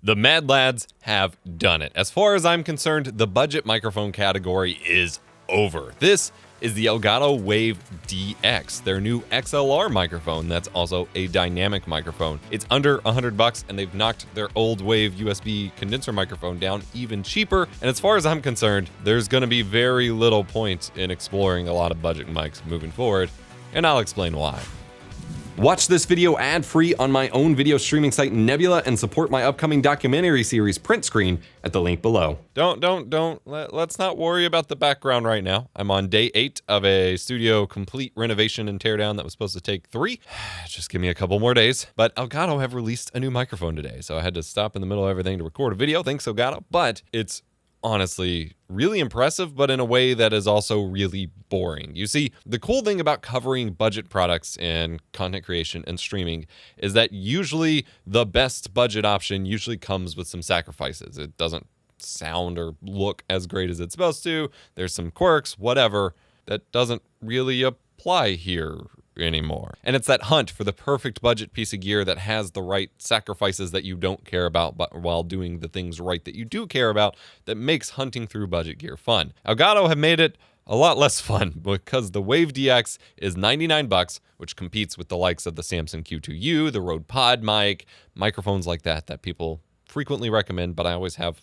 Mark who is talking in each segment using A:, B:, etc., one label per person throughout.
A: The Mad Lads have done it. As far as I'm concerned, the budget microphone category is over. This is the Elgato Wave DX, their new XLR microphone that's also a dynamic microphone. It's under $100 and they've knocked their old Wave USB condenser microphone down even cheaper. And as far as I'm concerned, there's going to be very little point in exploring a lot of budget mics moving forward, and I'll explain why. Watch this video ad-free on my own video streaming site Nebula and support my upcoming documentary series Print Screen at the link below. Let's not worry about the background right now. I'm on day 8 of a studio complete renovation and teardown that was supposed to take 3. Just give me a couple more days. But Elgato have released a new microphone today, so I had to stop in the middle of everything to record a video. Thanks, Elgato. But it's honestly really impressive, but in a way that is also really boring. You see, the cool thing about covering budget products in content creation and streaming is that usually the best budget option usually comes with some sacrifices. It doesn't sound or look as great as it's supposed to. There's some quirks, whatever, that doesn't really apply here anymore. And it's that hunt for the perfect budget piece of gear that has the right sacrifices that you don't care about, but while doing the things right that you do care about, that makes hunting through budget gear fun. Elgato have made it a lot less fun because the Wave DX is $99, which competes with the likes of the Samson Q2U, the Rode PodMic, microphones like that people frequently recommend, but I always have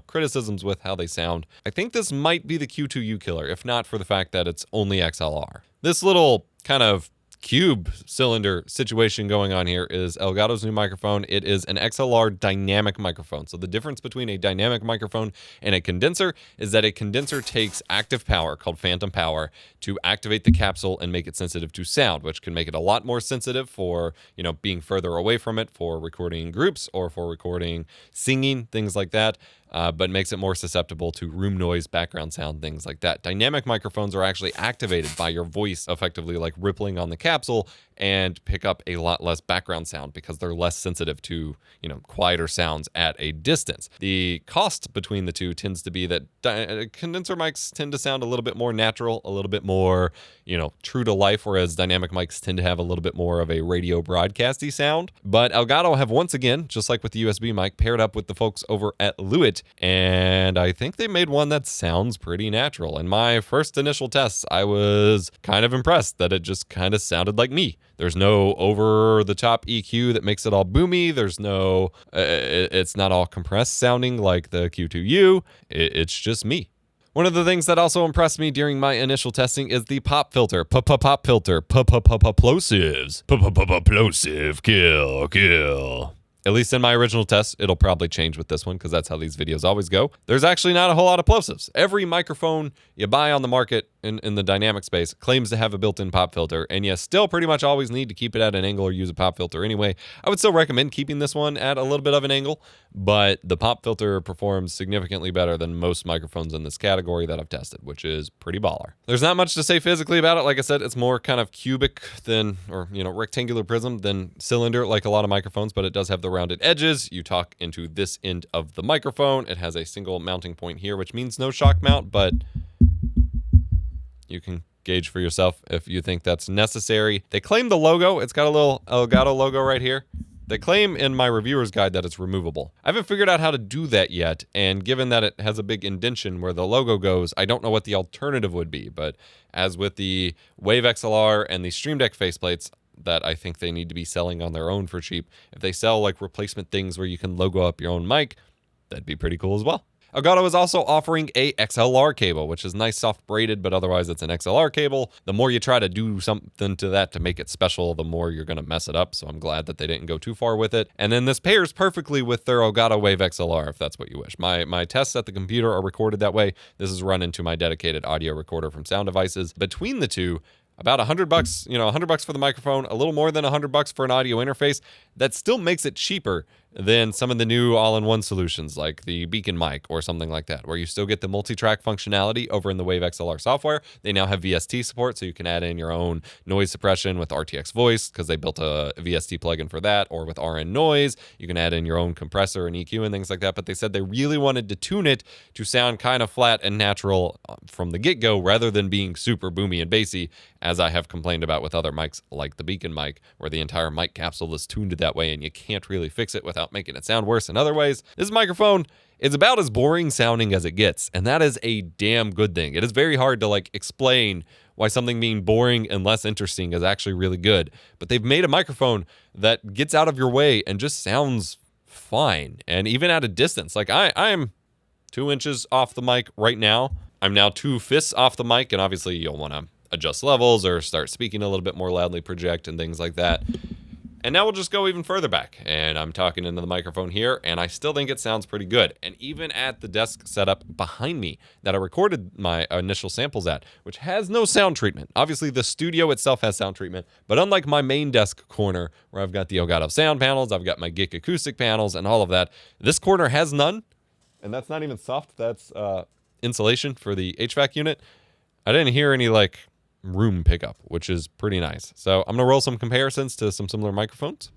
A: criticisms with how they sound. I think this might be the Q2U killer, if not for the fact that it's only XLR. This little kind of cube cylinder situation going on here is Elgato's new microphone. It is an XLR dynamic microphone. So the difference between a dynamic microphone and a condenser is that a condenser takes active power called phantom power to activate the capsule and make it sensitive to sound, which can make it a lot more sensitive for, being further away from it, for recording groups or for recording singing, things like that. But makes it more susceptible to room noise, background sound, things like that. Dynamic microphones are actually activated by your voice effectively like rippling on the capsule and pick up a lot less background sound because they're less sensitive to, quieter sounds at a distance. The cost between the two tends to be that condenser mics tend to sound a little bit more natural, a little bit more, true to life, whereas dynamic mics tend to have a little bit more of a radio broadcasty sound. But Elgato have once again, just like with the USB mic, paired up with the folks over at Lewitt, and I think they made one that sounds pretty natural. In my first initial tests, I was kind of impressed that it just kind of sounded like me. There's no over-the-top EQ that makes it all boomy. There's no, it's not all compressed sounding like the Q2U. It's just me. One of the things that also impressed me during my initial testing is the pop filter. Pop filter. Plosives. Plosive. Kill. At least in my original test, it'll probably change with this one because that's how these videos always go. There's actually not a whole lot of plosives. Every microphone you buy on the market in the dynamic space claims to have a built-in pop filter, and you still pretty much always need to keep it at an angle or use a pop filter anyway. I would still recommend keeping this one at a little bit of an angle, but the pop filter performs significantly better than most microphones in this category that I've tested, which is pretty baller. There's not much to say physically about it. Like I said, it's more kind of cubic than, or rectangular prism than cylinder like a lot of microphones, but it does have the rounded edges. You talk into this end of the microphone. It has a single mounting point here, which means no shock mount, but you can gauge for yourself if you think that's necessary. They claim the logo. It's got a little Elgato logo right here. They claim in my reviewer's guide that it's removable. I haven't figured out how to do that yet, and given that it has a big indentation where the logo goes, I don't know what the alternative would be. But as with the Wave XLR and the Stream Deck faceplates, that I think they need to be selling on their own for cheap. If they sell like replacement things where you can logo up your own mic, that'd be pretty cool as well. Elgato is also offering a XLR cable, which is nice soft braided, but otherwise it's an XLR cable. The more you try to do something to that to make it special, the more you're going to mess it up. So I'm glad that they didn't go too far with it. And then this pairs perfectly with their Elgato Wave XLR, if that's what you wish. My tests at the computer are recorded that way. This is run into my dedicated audio recorder from Sound Devices. Between the two, about $100, $100 for the microphone, a little more than $100 for an audio interface. That still makes it cheaper than some of the new all-in-one solutions like the BEACN mic or something like that, where you still get the multi-track functionality over in the Wave XLR software. They now have VST support, so you can add in your own noise suppression with RTX Voice because they built a VST plugin for that, or with RN Noise. You can add in your own compressor and EQ and things like that, but they said they really wanted to tune it to sound kind of flat and natural from the get-go rather than being super boomy and bassy, as I have complained about with other mics like the BEACN mic, where the entire mic capsule is tuned to that way and you can't really fix it without making it sound worse in other ways, this microphone is about as boring sounding as it gets, and that is a damn good thing. It is very hard to like explain why something being boring and less interesting is actually really good, but they've made a microphone that gets out of your way and just sounds fine. And even at a distance, like I am 2 inches off the mic right now. I'm now 2 fists off the mic, and obviously you'll want to adjust levels or start speaking a little bit more loudly, project and things like that. And now we'll just go even further back, and I'm talking into the microphone here, and I still think it sounds pretty good. And even at the desk setup behind me that I recorded my initial samples at, which has no sound treatment. Obviously, the studio itself has sound treatment, but unlike my main desk corner, where I've got the Elgato sound panels, I've got my GIC acoustic panels, and all of that, this corner has none, and that's not even soft. That's insulation for the HVAC unit. I didn't hear any, like, room pickup, which is pretty nice. So I'm gonna roll some comparisons to some similar microphones.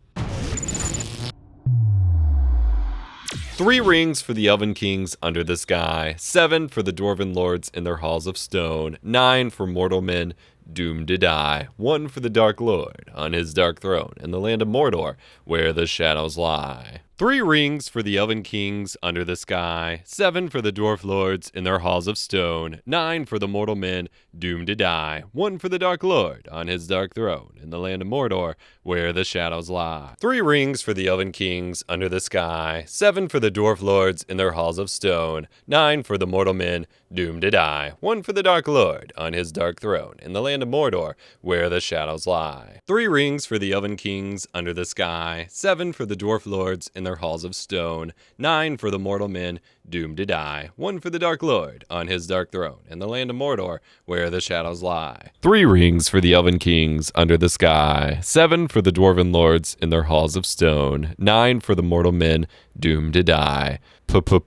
A: 3 rings for the Elven Kings under the sky, 7 for the Dwarven Lords in their halls of stone, 9 for mortal men doomed to die, 1 for the Dark Lord on his dark throne in the land of Mordor where the shadows lie. 3 rings for the Elven Kings under the sky, 7 for the Dwarf Lords in their halls of stone, 9 for the mortal men doomed to die, 1 for the Dark Lord on his dark throne in the land of Mordor where the shadows lie. 3 rings for the Elven Kings under the sky, 7 for the Dwarf Lords in their halls of stone, 9 for the mortal men doomed to die, 1 for the Dark Lord on his dark throne in the land of Mordor where the shadows lie. 3 rings for the Elven Kings under the sky, 7 for the Dwarf Lords in their halls of stone, 9 for the mortal men doomed to die, 1 for the Dark Lord on his dark throne in the land of Mordor where the shadows lie. 3 rings for the Elven Kings under the sky, 7 for the Dwarven Lords in their halls of stone, 9 for the mortal men doomed to die. Plosives.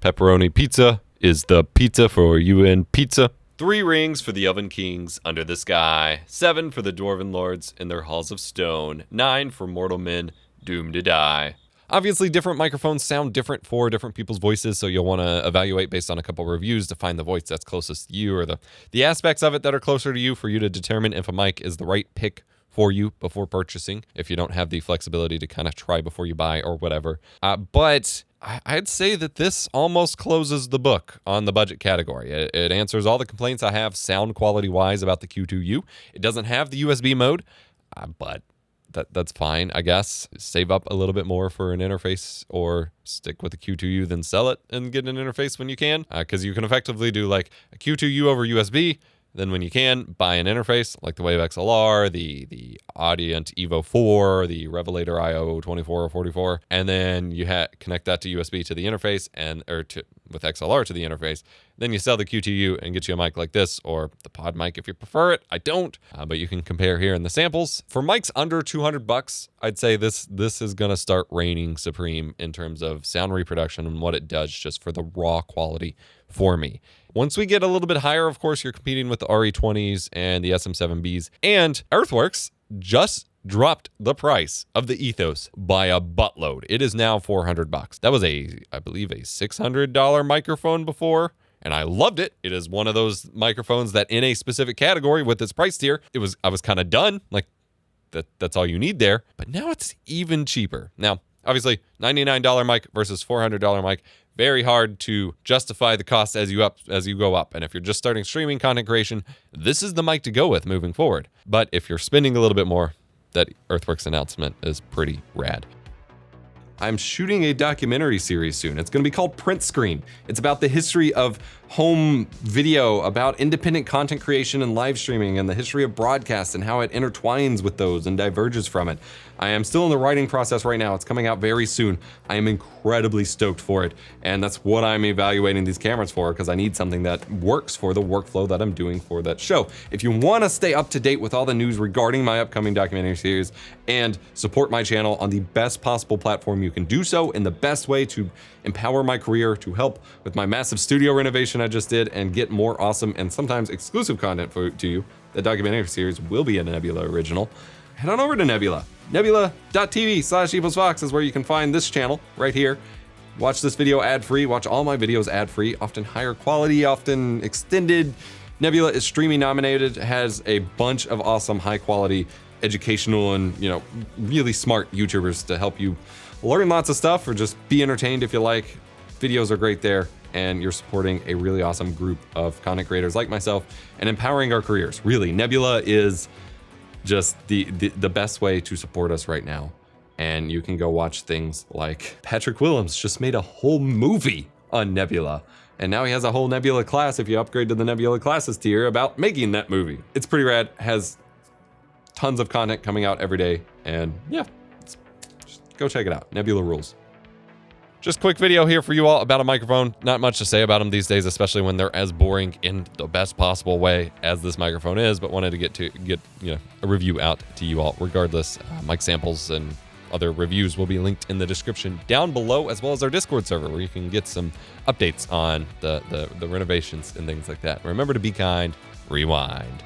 A: Pepperoni pizza is the pizza for you and pizza. 3 rings for the Elven Kings under the sky, 7 for the Dwarven Lords in their halls of stone, 9 for mortal men doomed to die. Obviously, different microphones sound different for different people's voices, so you'll want to evaluate based on a couple reviews to find the voice that's closest to you, or the aspects of it that are closer to you for you to determine if a mic is the right pick for you before purchasing, if you don't have the flexibility to kind of try before you buy or whatever. But I'd say that this almost closes the book on the budget category. It answers all the complaints I have sound quality-wise about the Q2U. It doesn't have the USB mode, but that's fine, I guess. Save up a little bit more for an interface, or stick with the Q2U, then sell it and get an interface when you can, because you can effectively do like a Q2U over USB. Then when you can, buy an interface like the Wave XLR, the Audient Evo 4, the Revelator IO 24 or 44, and then you connect that to USB to the interface, with XLR to the interface. Then you sell the Q2U and get you a mic like this, or the PodMic if you prefer it. I don't, but you can compare here in the samples. For mics under $200, I'd say this is gonna start reigning supreme in terms of sound reproduction and what it does just for the raw quality for me. Once we get a little bit higher, of course, you're competing with the RE20s and the SM7Bs. And Earthworks just dropped the price of the Ethos by a buttload. It is now $400. That was I believe a $600 microphone before, and I loved it. It is one of those microphones that in a specific category with this price tier, I was kind of done. Like that's all you need there. But now it's even cheaper. Now, obviously, $99 mic versus $400 mic. Very hard to justify the cost as you go up. And if you're just starting streaming content creation, this is the mic to go with moving forward. But if you're spending a little bit more, that Earthworks announcement is pretty rad. I'm shooting a documentary series soon. It's going to be called Print Screen. It's about the history of home video, about independent content creation and live streaming, and the history of broadcast and how it intertwines with those and diverges from it. I am still in the writing process right now. It's coming out very soon. I am incredibly stoked for it, and that's what I'm evaluating these cameras for, because I need something that works for the workflow that I'm doing for that show. If you want to stay up to date with all the news regarding my upcoming documentary series and support my channel on the best possible platform you can do so in the best way to empower my career, to help with my massive studio renovation I just did, and get more awesome and sometimes exclusive content to you, the documentary series will be a Nebula original. Head on over to Nebula. Nebula.tv/EposVox is where you can find this channel right here. Watch this video ad-free. Watch all my videos ad-free, often higher quality, often extended. Nebula is streaming nominated, has a bunch of awesome high quality educational and, you know, really smart YouTubers to help you learn lots of stuff or just be entertained if you like. Videos are great there, and you're supporting a really awesome group of content creators like myself and empowering our careers. Really, Nebula is just the best way to support us right now. And you can go watch things like Patrick Willems just made a whole movie on Nebula. And now he has a whole Nebula class, if you upgrade to the Nebula classes tier, about making that movie. It's pretty rad, has tons of content coming out every day. And yeah, just go check it out. Nebula rules. Just a quick video here for you all about a microphone. Not much to say about them these days, especially when they're as boring in the best possible way as this microphone is, but wanted to get you know, a review out to you all regardless. Mic samples and other reviews will be linked in the description down below, as well as our Discord server where you can get some updates on the renovations and things like that. Remember to be kind, rewind.